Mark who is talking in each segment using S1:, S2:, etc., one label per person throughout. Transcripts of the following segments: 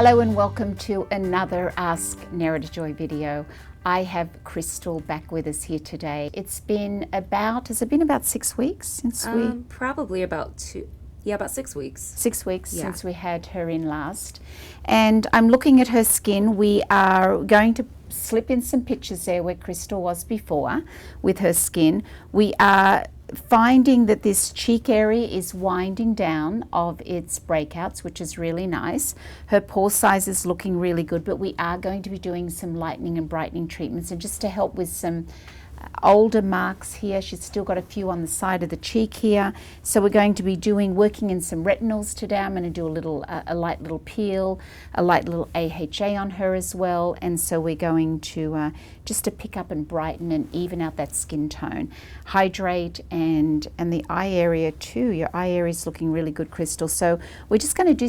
S1: Hello and welcome to another Ask Nerida Joy video. I have Crystal back with us here today. Has it been about 6 weeks since
S2: probably about 6 weeks.
S1: 6 weeks since we had her in last. And I'm looking at her skin. We are going to slip in some pictures there where Crystal was before with her skin. We are finding that this cheek area is winding down of its breakouts, which is really nice. Her pore size is looking really good, but we are going to be doing some lightening and brightening treatments, and just to help with some older marks here. She's still got a few on the side of the cheek here, so we're going to be working in some retinols today. I'm going to do a light little peel, a light little AHA on her as well, and so we're going to just to pick up and brighten and even out that skin tone, hydrate, and the eye area too. Your eye area is looking really good, Crystal. So we're just going to do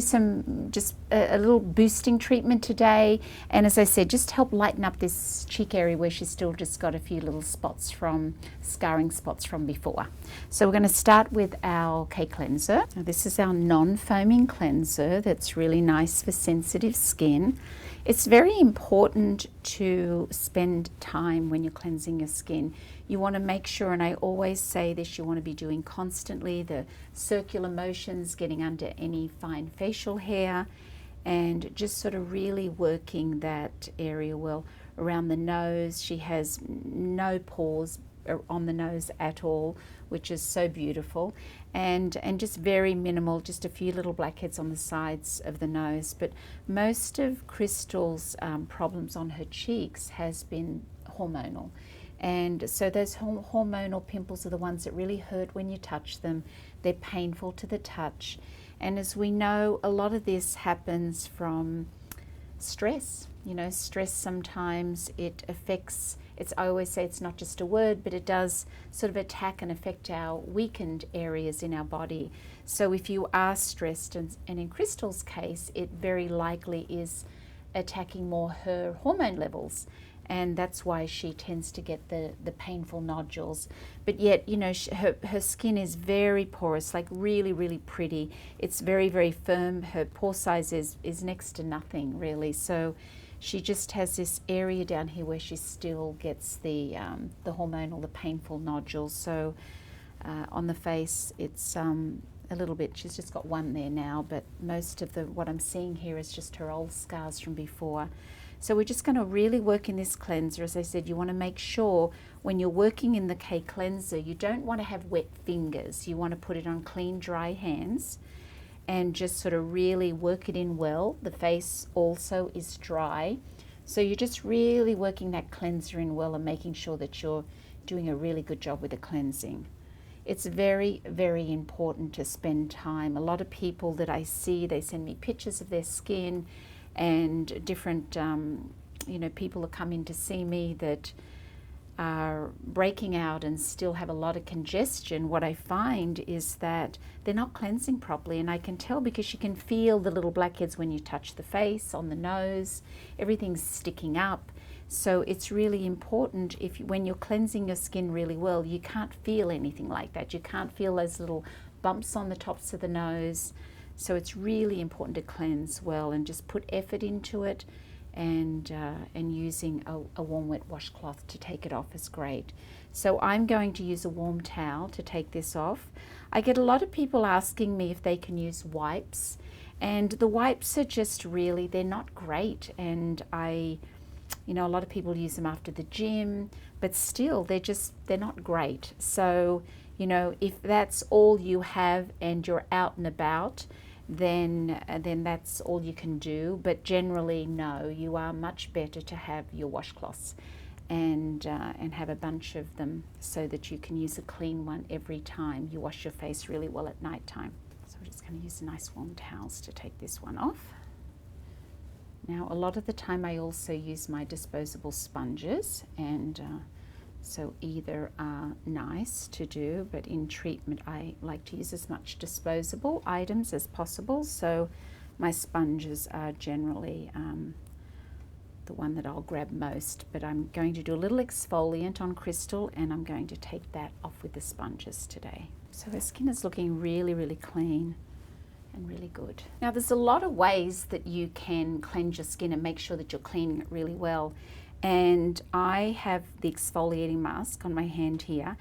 S1: a little boosting treatment today, and as I said, just help lighten up this cheek area where she's still just got a few little scarring spots from before. So we're going to start with our K cleanser. Now, this is our non-foaming cleanser that's really nice for sensitive skin. It's very important to spend time when you're cleansing your skin. You want to make sure, and I always say this, you want to be doing constantly the circular motions, getting under any fine facial hair, and just sort of really working that area well. Around the nose, she has no pores on the nose at all, which is so beautiful, and just very minimal, just a few little blackheads on the sides of the nose. But most of Crystal's problems on her cheeks has been hormonal, and so those hormonal pimples are the ones that really hurt when you touch them. They're painful to the touch, and as we know, a lot of this happens from stress. You know, stress sometimes it affects, I always say it's not just a word, but it does sort of attack and affect our weakened areas in our body. So if you are stressed, and in Crystal's case, it very likely is attacking more her hormone levels, and that's why she tends to get the painful nodules. But yet, you know, her skin is very porous, like really, really pretty. It's very, very firm. Her pore size is next to nothing, really. So she just has this area down here where she still gets the hormonal, the painful nodules. So on the face, it's a little bit, she's just got one there now, but most of what I'm seeing here is just her old scars from before. So we're just going to really work in this cleanser. As I said, you want to make sure when you're working in the K cleanser, you don't want to have wet fingers. You want to put it on clean, dry hands and just sort of really work it in well. The face also is dry. So you're just really working that cleanser in well and making sure that you're doing a really good job with the cleansing. It's very, very important to spend time. A lot of people that I see, they send me pictures of their skin, and different people that come in to see me that are breaking out and still have a lot of congestion. What I find is that they're not cleansing properly, and I can tell because you can feel the little blackheads when you touch the face, on the nose, everything's sticking up. So it's really important, when you're cleansing your skin really well, you can't feel anything like that. You can't feel those little bumps on the tops of the nose. So it's really important to cleanse well and just put effort into it, and using a warm wet washcloth to take it off is great. So I'm going to use a warm towel to take this off. I get a lot of people asking me if they can use wipes, and the wipes are just really, they're not great, and a lot of people use them after the gym, but still they're not great. So, if that's all you have and you're out and about, then that's all you can do. But generally, no, you are much better to have your washcloths and have a bunch of them so that you can use a clean one every time you wash your face really well at night time. So we're just going to use nice warm towels to take this one off. Now, a lot of the time I also use my disposable sponges, and so either are nice to do, but in treatment I like to use as much disposable items as possible. So my sponges are generally the one that I'll grab most, but I'm going to do a little exfoliant on Crystal, and I'm going to take that off with the sponges today. So her skin is looking really, really clean. and really good. Now there's a lot of ways that you can cleanse your skin and make sure that you're cleaning it really well. And I have the exfoliating mask on my hand here.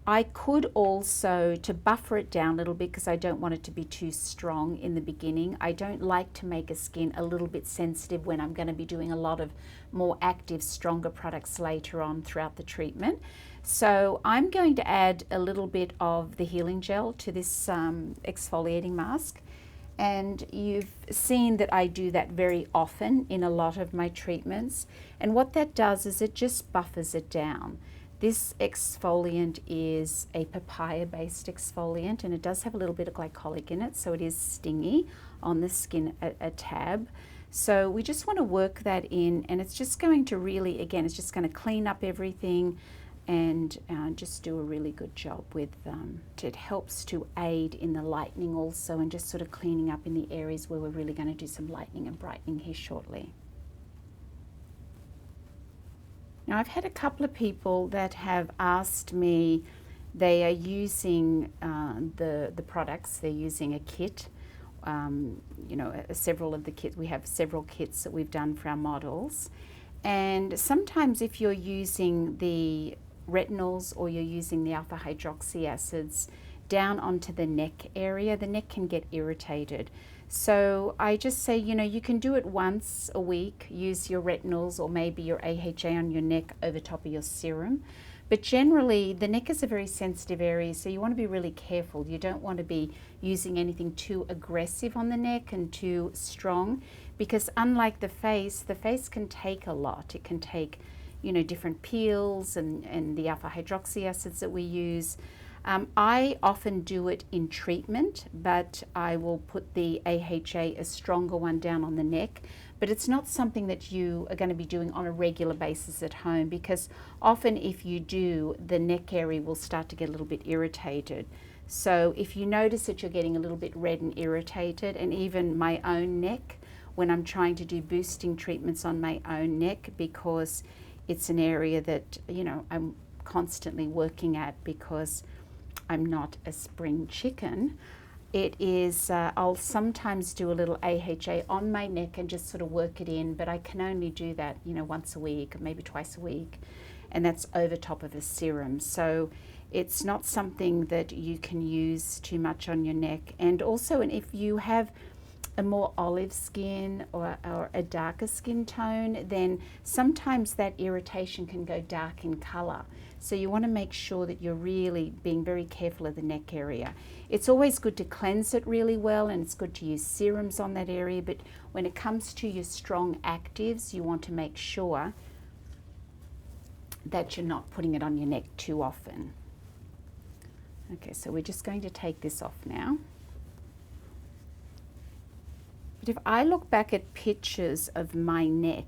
S1: I could also, to buffer it down a little bit because I don't want it to be too strong in the beginning, I don't like to make a skin a little bit sensitive when I'm going to be doing a lot of more active, stronger products later on throughout the treatment. So I'm going to add a little bit of the healing gel to this exfoliating mask. And you've seen that I do that very often in a lot of my treatments. And what that does is it just buffers it down. This exfoliant is a papaya-based exfoliant, and it does have a little bit of glycolic in it, so it is stingy on the skin a tad. So we just want to work that in, and it's just going to really, again, it's just going to clean up everything and just do a really good job with it helps to aid in the lightening also, and just sort of cleaning up in the areas where we're really going to do some lightening and brightening here shortly. Now I've had a couple of people that have asked me, they are using the products, they're using a kit, you know, several of the kits, we have several kits that we've done for our models. And sometimes if you're using the retinols or you're using the alpha hydroxy acids down onto the neck area, the neck can get irritated. So I just say, you know, you can do it once a week, use your retinols or maybe your AHA on your neck over top of your serum. But generally, the neck is a very sensitive area, so you want to be really careful. You don't want to be using anything too aggressive on the neck and too strong, because unlike the face can take a lot. It can take, you know, different peels and the alpha hydroxy acids that we use. I often do it in treatment, but I will put the AHA, a stronger one, down on the neck. But it's not something that you are going to be doing on a regular basis at home, because often if you do, the neck area will start to get a little bit irritated. So if you notice that you're getting a little bit red and irritated, and even my own neck, when I'm trying to do boosting treatments on my own neck, because it's an area that, you know, I'm constantly working at because I'm not a spring chicken, it is, I'll sometimes do a little AHA on my neck and just sort of work it in, but I can only do that, you know, once a week, maybe twice a week, and that's over top of a serum. So it's not something that you can use too much on your neck. And also, and if you have a more olive skin or a darker skin tone, then sometimes that irritation can go dark in color. So you want to make sure that you're really being very careful of the neck area. It's always good to cleanse it really well, and it's good to use serums on that area, but when it comes to your strong actives, you want to make sure that you're not putting it on your neck too often. Okay, so we're just going to take this off now. But if I look back at pictures of my neck,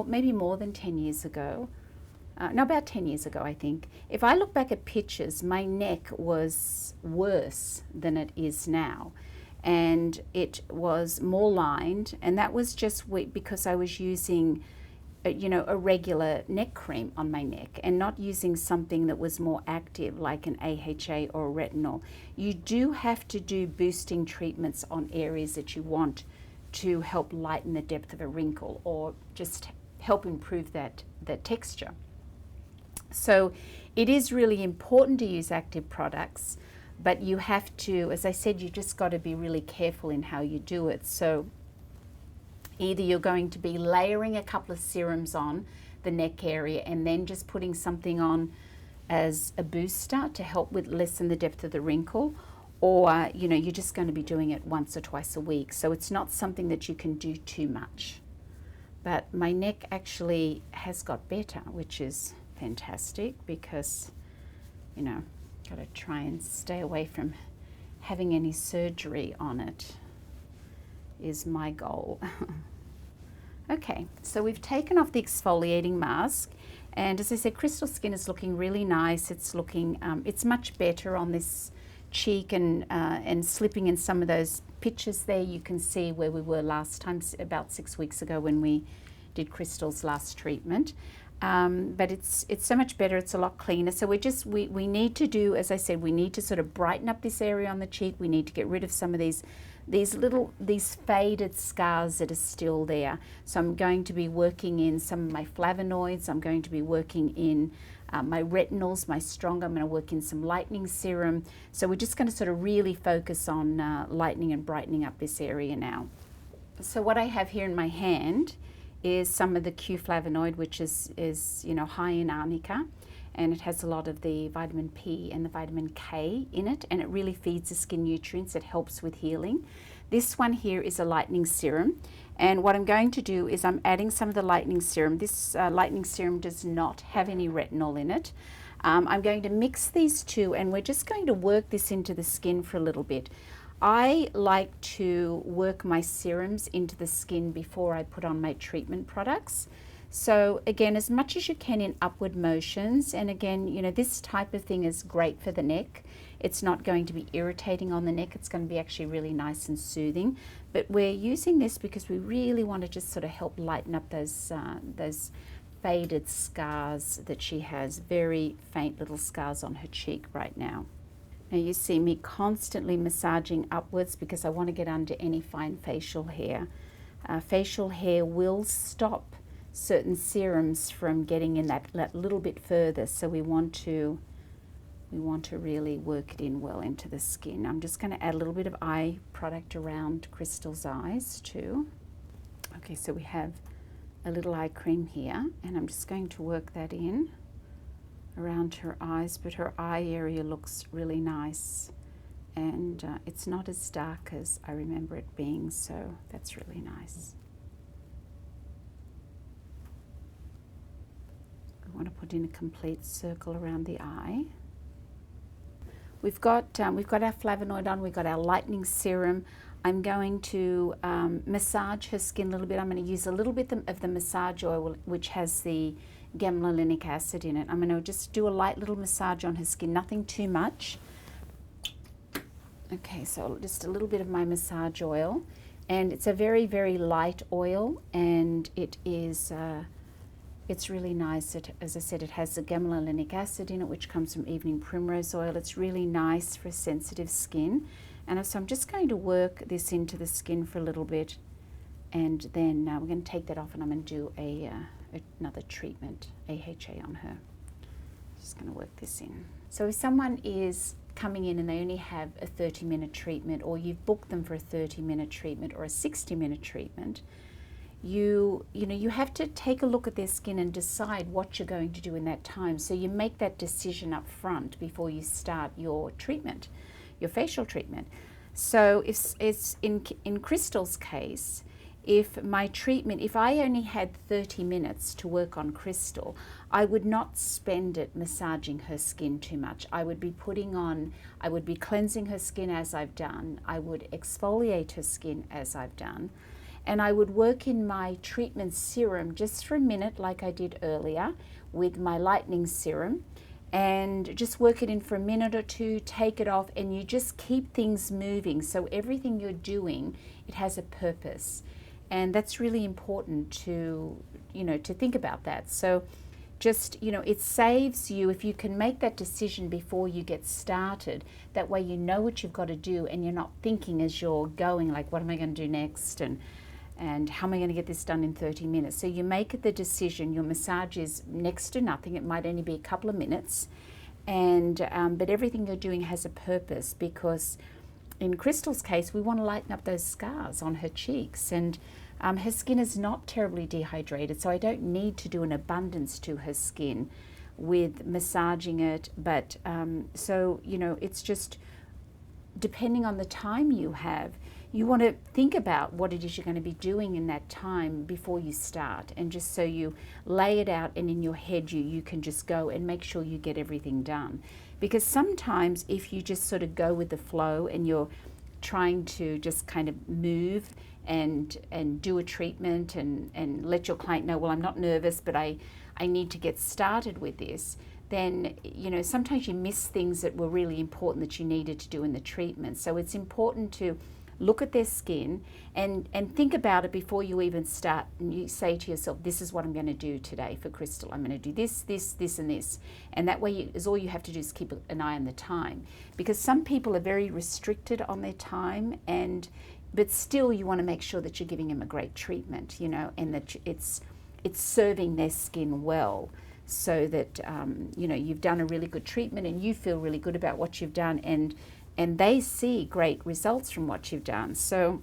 S1: maybe more than 10 years ago, no, about 10 years ago, I think. If I look back at pictures, my neck was worse than it is now. And it was more lined, and that was just because I was using you know, a regular neck cream on my neck and not using something that was more active like an AHA or a retinol. You do have to do boosting treatments on areas that you want to help lighten the depth of a wrinkle or just help improve that texture. So it is really important to use active products, but you have to, as I said, you just got to be really careful in how you do it. So either you're going to be layering a couple of serums on the neck area and then just putting something on as a booster to help with lessen the depth of the wrinkle, or you know, you're just going to be doing it once or twice a week. So it's not something that you can do too much. But my neck actually has got better, which is fantastic, because, you know, got to try and stay away from having any surgery on it is my goal. Okay, so we've taken off the exfoliating mask, and as I said, Crystal Skin is looking really nice. It's looking, it's much better on this cheek, and slipping in some of those pictures there. You can see where we were last time, about 6 weeks ago when we did Crystal's last treatment. but it's so much better. It's a lot cleaner. So we need to do, as I said, we need to sort of brighten up this area on the cheek. We need to get rid of some of these faded scars that are still there. So I'm going to be working in some of my flavonoids. I'm going to be working in my retinols, my stronger. I'm going to work in some lightening serum. So we're just going to sort of really focus on lightening and brightening up this area now. So what I have here in my hand is some of the Q flavonoid, which is you know, high in arnica, and it has a lot of the vitamin P and the vitamin K in it, and it really feeds the skin nutrients. It helps with healing. This one here is a lightening serum, and what I'm going to do is I'm adding some of the lightening serum. This lightening serum does not have any retinol in it. I'm going to mix these two, and we're just going to work this into the skin for a little bit. I like to work my serums into the skin before I put on my treatment products. So again, as much as you can in upward motions, and again, you know, this type of thing is great for the neck. It's not going to be irritating on the neck. It's going to be actually really nice and soothing. But we're using this because we really want to just sort of help lighten up those faded scars that she has, very faint little scars on her cheek right now. Now you see me constantly massaging upwards because I want to get under any fine facial hair. Facial hair will stop certain serums from getting in that little bit further, so we want to really work it in well into the skin. I'm just going to add a little bit of eye product around Crystal's eyes too. Okay, so we have a little eye cream here, and I'm just going to work that in around her eyes, but her eye area looks really nice, and it's not as dark as I remember it being, so that's really nice. We want to put in a complete circle around the eye. We've got our flavonoid on, we've got our lightening serum. I'm going to massage her skin a little bit. I'm going to use a little bit of the massage oil, which has the gamma-linic acid in it. I'm going to just do a light little massage on her skin, nothing too much. Okay, so just a little bit of my massage oil, and it's a very, very light oil, and it is it's really nice. As I said, it has the gamma-linic acid in it, which comes from evening primrose oil. It's really nice for sensitive skin. And so I'm just going to work this into the skin for a little bit, and then we're going to take that off, and I'm going to do another treatment, AHA, on her. Just going to work this in. So if someone is coming in and they only have a 30-minute treatment, or you've booked them for a 30-minute treatment or a 60-minute treatment, you have to take a look at their skin and decide what you're going to do in that time. So you make that decision up front before you start your treatment, your facial treatment. So if it's in Crystal's case, if I only had 30 minutes to work on Crystal, I would not spend it massaging her skin too much. I would be cleansing her skin as I've done. I would exfoliate her skin as I've done. And I would work in my treatment serum just for a minute, like I did earlier with my lightening serum, and just work it in for a minute or two, take it off, and you just keep things moving. So everything you're doing, it has a purpose. And that's really important to think about that. So just, it saves you if you can make that decision before you get started. That way you know what you've got to do, and you're not thinking as you're going, like, what am I going to do next? And how am I going to get this done in 30 minutes? So you make the decision. Your massage is next to nothing. It might only be a couple of minutes. And but everything you're doing has a purpose, because in Crystal's case, we want to lighten up those scars on her cheeks. And her skin is not terribly dehydrated, so I don't need to do an abundance to her skin with massaging it. But it's just depending on the time you have. You want to think about what it is you're going to be doing in that time before you start, and just so you lay it out, and in your head you can just go and make sure you get everything done. Because sometimes if you just sort of go with the flow and you're trying to just kind of move and do a treatment and let your client know, well, I'm not nervous, but I need to get started with this, then sometimes you miss things that were really important that you needed to do in the treatment. So it's important to look at their skin and think about it before you even start, and you say to yourself, this is what I'm going to do today for Crystal. I'm going to do this, this, this, and this. And that way is all you have to do is keep an eye on the time, because some people are very restricted on their time, but still you want to make sure that you're giving them a great treatment, you know, and that it's serving their skin well, so that you know, you've done a really good treatment and you feel really good about what you've done, and they see great results from what you've done. So,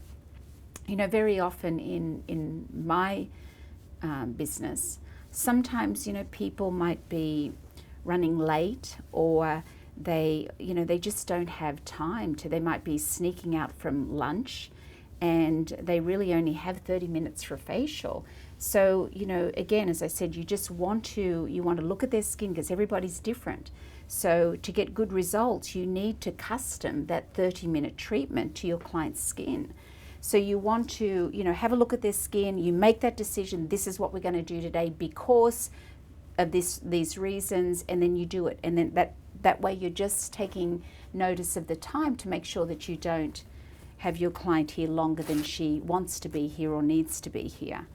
S1: you know, very often in my business, sometimes, you know, people might be running late, or they just don't have time to. They might be sneaking out from lunch, and they really only have 30 minutes for a facial. So, you know, again, as I said, you want to look at their skin, because everybody's different. So to get good results, you need to custom that 30-minute treatment to your client's skin. So you want to, you know, have a look at their skin, you make that decision, this is what we're going to do today because of these reasons, and then you do it. And then that way you're just taking notice of the time to make sure that you don't have your client here longer than she wants to be here or needs to be here.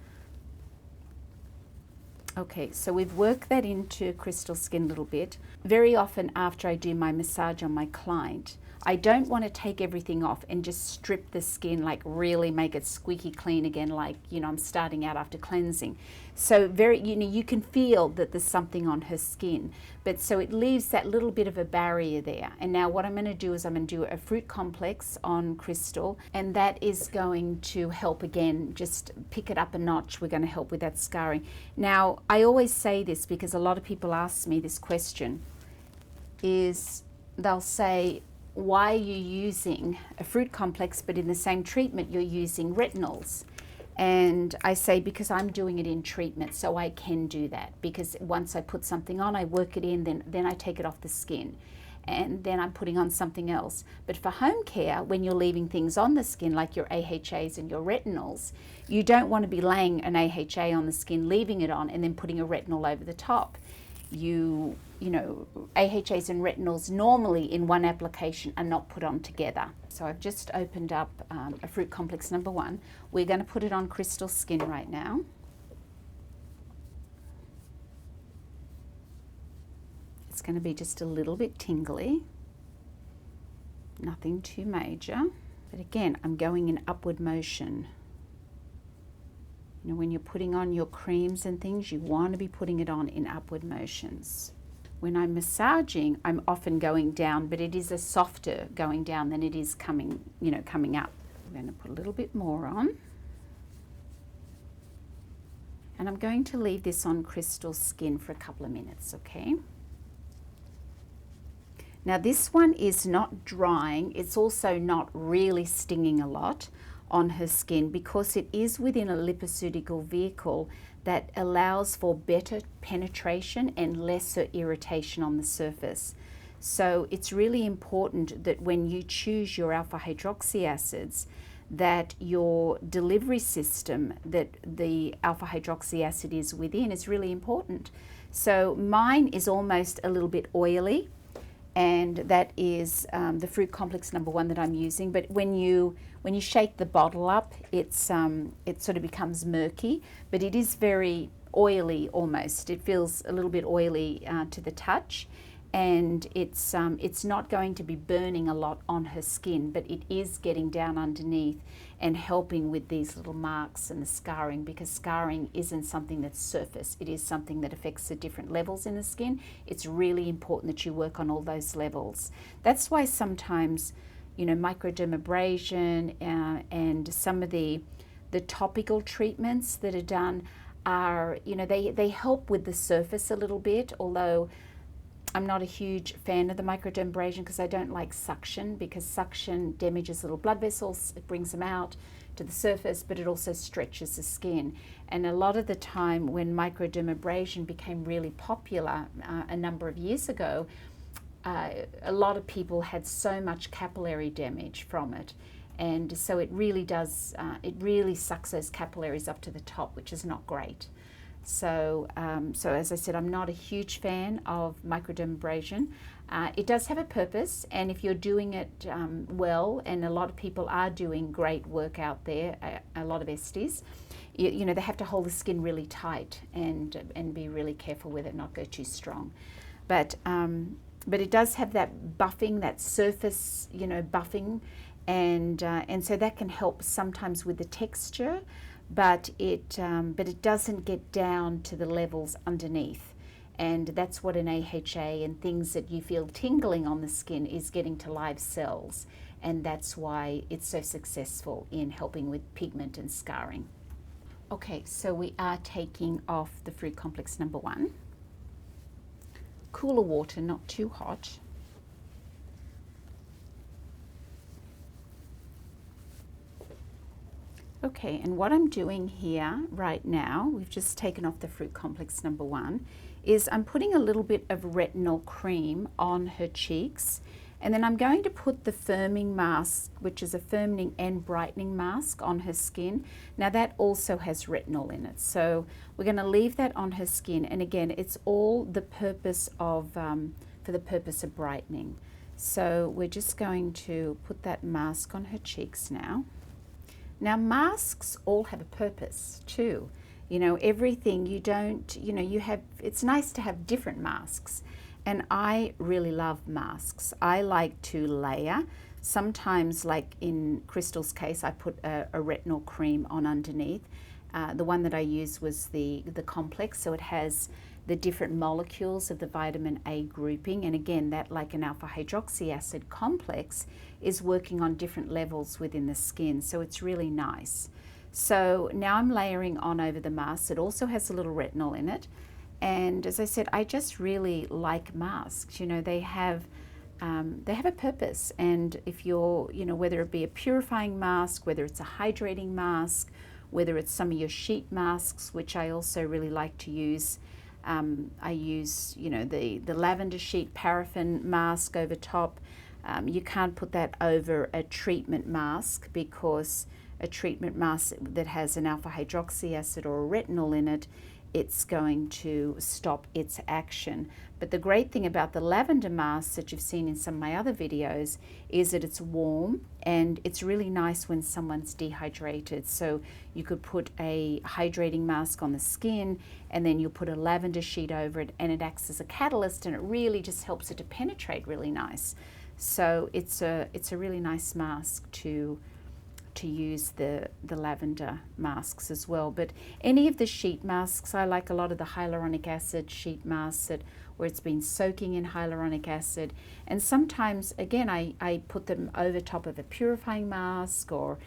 S1: Okay, so we've worked that into Crystal's skin a little bit. Very often after I do my massage on my client, I don't want to take everything off and just strip the skin, like really make it squeaky clean again, like, you know, I'm starting out after cleansing. So you know, you can feel that there's something on her skin, but so it leaves that little bit of a barrier there. And now what I'm going to do is I'm going to do a fruit complex on Crystal, and that is going to help again, just pick it up a notch. We're going to help with that scarring. Now, I always say this because a lot of people ask me this question, is they'll say, why are you using a fruit complex but in the same treatment you're using retinols? And I say, because I'm doing it in treatment, so I can do that, because once I put something on, I work it in, then I take it off the skin, and then I'm putting on something else. But for home care, when you're leaving things on the skin like your AHAs and your retinols, you don't want to be laying an AHA on the skin, leaving it on, and then putting a retinol over the top. You know, AHAs and retinols normally in one application are not put on together. So I've just opened up a fruit complex number 1. We're going to put it on Crystal's skin right now. It's going to be just a little bit tingly, nothing too major, but again, I'm going in upward motion. You know, when you're putting on your creams and things, you want to be putting it on in upward motions. When I'm massaging, I'm often going down, but it is a softer going down than it is coming up. I'm going to put a little bit more on. And I'm going to leave this on Crystal's skin for a couple of minutes, okay? Now this one is not drying. It's also not really stinging a lot on her skin, because it is within a lipoceutical vehicle that allows for better penetration and lesser irritation on the surface. So it's really important that when you choose your alpha hydroxy acids, that your delivery system that the alpha hydroxy acid is within is really important. So mine is almost a little bit oily, and that is the fruit complex number 1 that I'm using. But when you shake the bottle up, it sort of becomes murky, but it is very oily almost. It feels a little bit oily to the touch, and it's not going to be burning a lot on her skin, but it is getting down underneath and helping with these little marks and the scarring, because scarring isn't something that's surface. It is something that affects the different levels in the skin. It's really important that you work on all those levels. That's why sometimes, you know, microdermabrasion and some of the topical treatments that are done are, you know, they help with the surface a little bit, although I'm not a huge fan of the microdermabrasion because I don't like suction, because suction damages little blood vessels, it brings them out to the surface, but it also stretches the skin. And a lot of the time when microdermabrasion became really popular a number of years ago, a lot of people had so much capillary damage from it. And so it really does, it really sucks those capillaries up to the top, which is not great. So, so as I said, I'm not a huge fan of microdermabrasion. It does have a purpose, and if you're doing it well, and a lot of people are doing great work out there, a lot of esties, you know, they have to hold the skin really tight and be really careful with it, not go too strong. But it does have that buffing, that surface, you know, buffing, and so that can help sometimes with the texture, but it doesn't get down to the levels underneath, and that's what an AHA and things that you feel tingling on the skin is getting to live cells, and that's why it's so successful in helping with pigment and scarring. Okay, so we are taking off the fruit complex number 1. Cooler water, not too hot. Okay, and what I'm doing here right now, we've just taken off the fruit complex number 1, is I'm putting a little bit of retinol cream on her cheeks, and then I'm going to put the firming mask, which is a firming and brightening mask, on her skin. Now that also has retinol in it, so we're going to leave that on her skin, and again, it's all the purpose of, for the purpose of brightening. So we're just going to put that mask on her cheeks now. Now masks all have a purpose too. You know, everything you don't, you know, you have, it's nice to have different masks. And I really love masks. I like to layer. Sometimes, like in Crystal's case, I put a retinol cream on underneath. The one that I used was the complex, so it has the different molecules of the vitamin A grouping, and again, that, like an alpha hydroxy acid complex, is working on different levels within the skin, so it's really nice. So now I'm layering on over the mask. It also has a little retinol in it, and as I said, I just really like masks. You know, they have a purpose, and if you're, you know, whether it be a purifying mask, whether it's a hydrating mask, whether it's some of your sheet masks, which I also really like to use. I use, you know, the lavender sheet paraffin mask over top. You can't put that over a treatment mask, because a treatment mask that has an alpha hydroxy acid or a retinol in it, it's going to stop its action. But the great thing about the lavender mask that you've seen in some of my other videos is that it's warm, and it's really nice when someone's dehydrated. So you could put a hydrating mask on the skin, and then you'll put a lavender sheet over it, and it acts as a catalyst, and it really just helps it to penetrate really nice. So it's a really nice mask to use, the lavender masks as well. But any of the sheet masks, I like a lot of the hyaluronic acid sheet masks where it's been soaking in hyaluronic acid, and sometimes again I put them over top of a purifying mask, or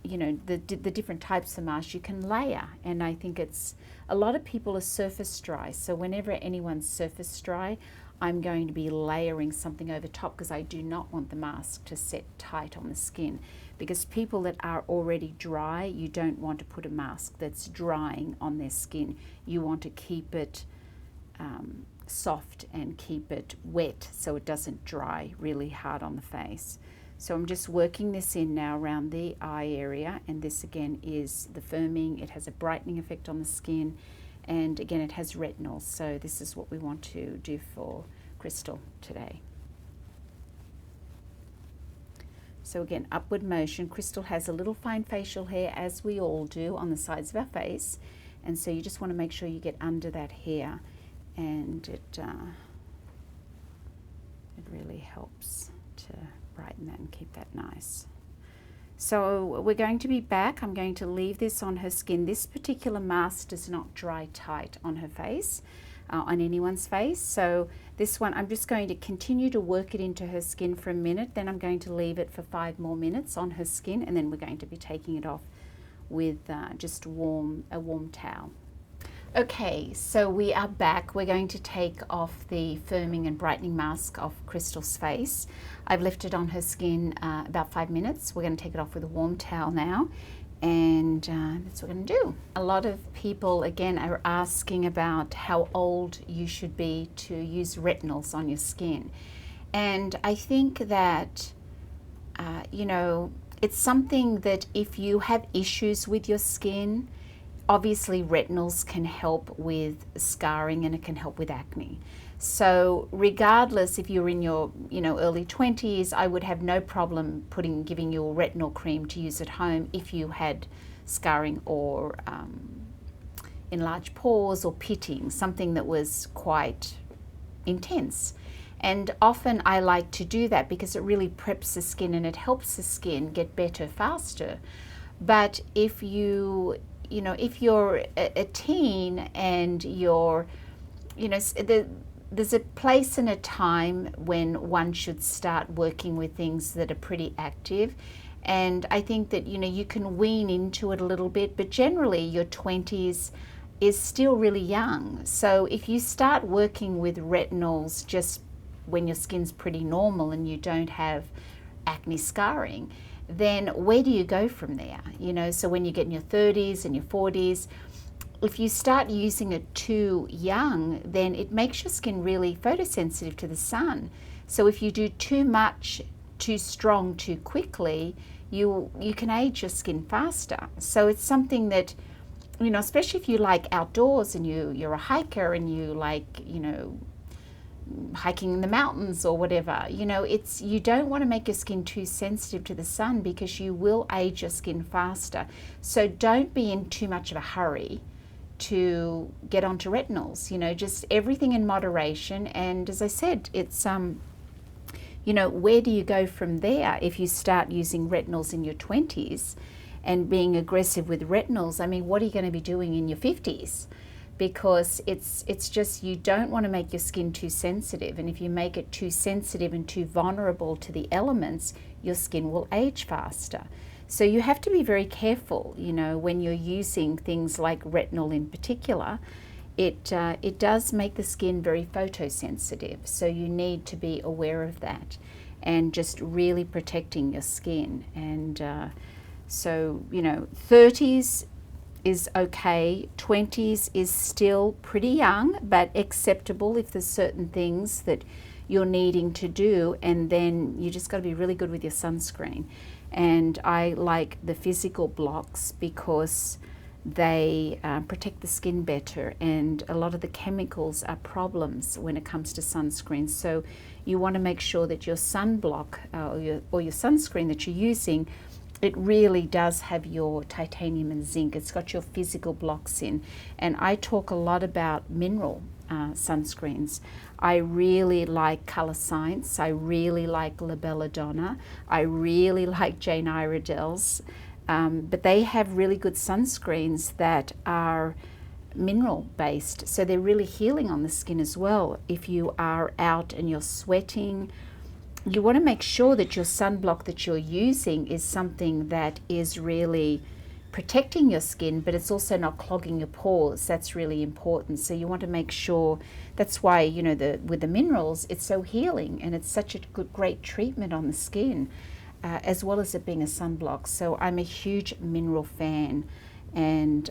S1: you know, the different types of masks you can layer. And I think it's, a lot of people are surface dry, so whenever anyone's surface dry, I'm going to be layering something over top, because I do not want the mask to set tight on the skin. Because people that are already dry, you don't want to put a mask that's drying on their skin. You want to keep it soft and keep it wet, so it doesn't dry really hard on the face. So I'm just working this in now around the eye area, and this again is the firming. It has a brightening effect on the skin, and again it has retinol, so this is what we want to do for Crystal today. So again, upward motion. Crystal has a little fine facial hair, as we all do, on the sides of our face, and so you just want to make sure you get under that hair, and it really helps to brighten that and keep that nice. So we're going to be back. I'm going to leave this on her skin. This particular mask does not dry tight on her face, on anyone's face. So this one, I'm just going to continue to work it into her skin for a minute. Then I'm going to leave it for 5 more minutes on her skin, and then we're going to be taking it off with just a warm towel. Okay, so we are back. We're going to take off the firming and brightening mask off Crystal's face. I've left it on her skin about 5 minutes. We're going to take it off with a warm towel now, and that's what we're going to do. A lot of people, again, are asking about how old you should be to use retinols on your skin. And I think that, you know, it's something that if you have issues with your skin, obviously retinols can help with scarring and it can help with acne. So regardless if you're in your early 20s, I would have no problem giving you a retinol cream to use at home if you had scarring or enlarged pores or pitting, something that was quite intense. And often I like to do that because it really preps the skin and it helps the skin get better faster. But if you're a teen and there's a place and a time when one should start working with things that are pretty active. And I think that, you can wean into it a little bit, but generally your 20s is still really young. So if you start working with retinols just when your skin's pretty normal and you don't have acne scarring, then where do you go from there? So when you get in your 30s and your 40s, if you start using it too young, then it makes your skin really photosensitive to the sun. So if you do too much, too strong, too quickly, you can age your skin faster. So it's something that, especially if you like outdoors and you're a hiker and you like, hiking in the mountains or whatever, you don't want to make your skin too sensitive to the sun because you will age your skin faster. So don't be in too much of a hurry to get onto retinols, just everything in moderation. And as I said, it's where do you go from there if you start using retinols in your 20s and being aggressive with retinols? I mean, what are you going to be doing in your 50s? Because it's just, you don't want to make your skin too sensitive, and if you make it too sensitive and too vulnerable to the elements, your skin will age faster. So you have to be very careful, when you're using things like retinol in particular. It does make the skin very photosensitive, so you need to be aware of that and just really protecting your skin. And so 30s is okay, 20s is still pretty young but acceptable if there's certain things that you're needing to do, and then you just got to be really good with your sunscreen. And I like the physical blocks because they protect the skin better, and a lot of the chemicals are problems when it comes to sunscreen. So you want to make sure that your sunblock or your sunscreen that you're using, it really does have your titanium and zinc. It's got your physical blocks in. And I talk a lot about mineral sunscreens. I really like Color Science. I really like La Belladonna. I really like Jane Iredale's. But they have really good sunscreens that are mineral based. So they're really healing on the skin as well. If you are out and you're sweating, you want to make sure that your sunblock that you're using is something that is really protecting your skin, but it's also not clogging your pores. That's really important. So you want to make sure, that's why, with the minerals, it's so healing and it's such a great treatment on the skin, as well as it being a sunblock. So I'm a huge mineral fan, and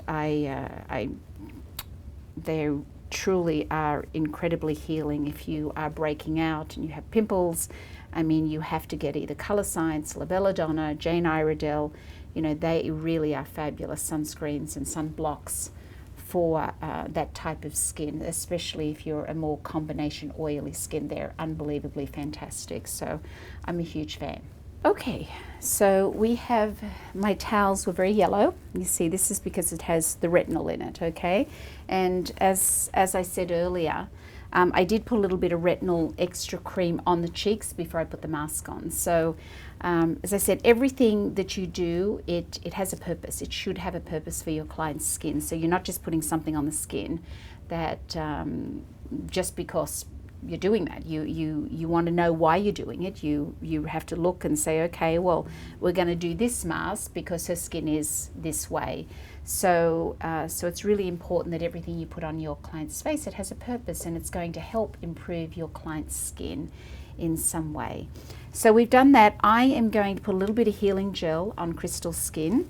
S1: they truly are incredibly healing. If you are breaking out and you have pimples, I mean, you have to get either Color Science, La Belladonna, Jane Iredale. They really are fabulous sunscreens and sunblocks for that type of skin, especially if you're a more combination oily skin. They're unbelievably fantastic. So I'm a huge fan. Okay, so we have, my towels were very yellow. You see, this is because it has the retinol in it, okay? And as I said earlier, I did put a little bit of retinol extra cream on the cheeks before I put the mask on. So as I said, everything that you do, it has a purpose. It should have a purpose for your client's skin. So you're not just putting something on the skin that just because you're doing that. You want to know why you're doing it. You have to look and say, okay, well, we're going to do this mask because her skin is this way. So it's really important that everything you put on your client's face, it has a purpose, and it's going to help improve your client's skin in some way. So we've done that. I am going to put a little bit of healing gel on Crystal's skin,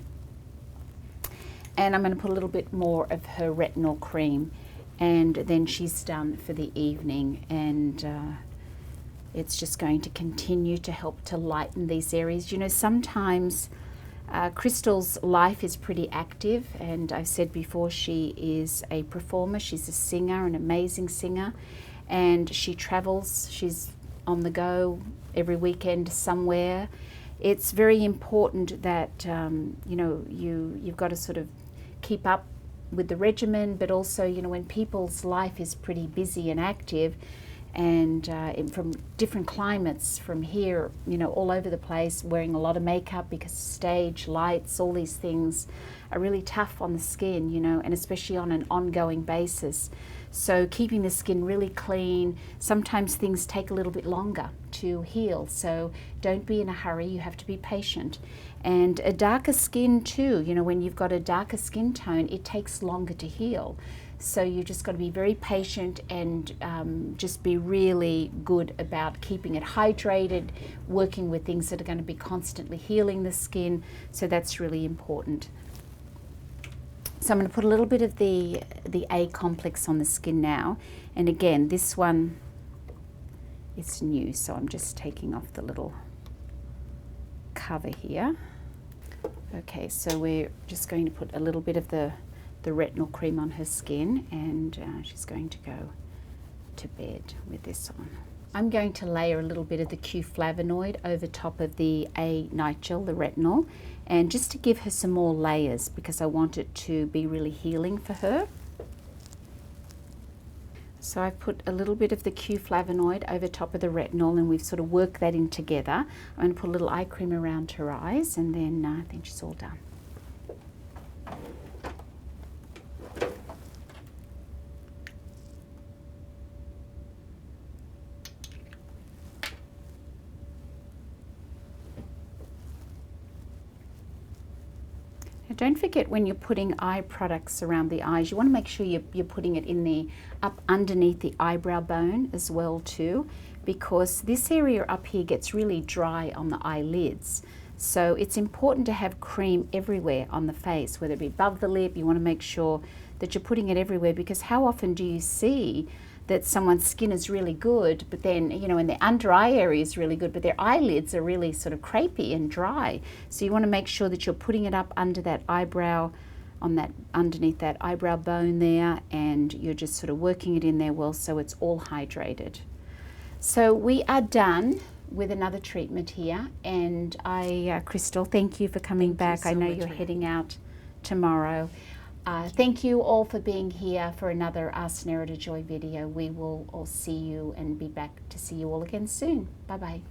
S1: and I'm going to put a little bit more of her retinol cream, and then she's done for the evening. And it's just going to continue to help to lighten these areas. Sometimes Crystal's life is pretty active, and I've said before she is a performer. She's a singer, an amazing singer, and she travels. She's on the go every weekend somewhere. It's very important that you know, you've got to sort of keep up with the regimen, but also, you know, when people's life is pretty busy and active, and from different climates, from here, you know, all over the place, wearing a lot of makeup because stage, lights, all these things are really tough on the skin, you know, and especially on an ongoing basis. So keeping the skin really clean, sometimes things take a little bit longer to heal, so don't be in a hurry, you have to be patient. And a darker skin too, you know, when you've got a darker skin tone, it takes longer to heal. So you just got to be very patient and just be really good about keeping it hydrated, working with things that are going to be constantly healing the skin. So that's really important. So I'm going to put a little bit of the A complex on the skin now. And again, this one is new, so I'm just taking off the little cover here. Okay, so we're just going to put a little bit of the retinol cream on her skin, and she's going to go to bed with this on. I'm going to layer a little bit of the Q Flavonoid over top of the A night gel, the retinol, and just to give her some more layers because I want it to be really healing for her. So I've put a little bit of the Q Flavonoid over top of the retinol, and we've sort of worked that in together. I'm going to put a little eye cream around her eyes, and then I think she's all done. Don't forget, when you're putting eye products around the eyes, you want to make sure you're putting it in the up underneath the eyebrow bone as well too, because this area up here gets really dry on the eyelids. So it's important to have cream everywhere on the face, whether it be above the lip. You want to make sure that you're putting it everywhere, because how often do you see that someone's skin is really good, but then, you know, and their under eye area is really good, but their eyelids are really sort of crepey and dry. So you want to make sure that you're putting it up under that eyebrow, on that, underneath that eyebrow bone there, and you're just sort of working it in there well so it's all hydrated. So we are done with another treatment here, and Crystal, thank you for coming back. I know you're heading out tomorrow. Thank you all for being here for another Nerida Joy video. We will all see you and be back to see you all again soon. Bye-bye.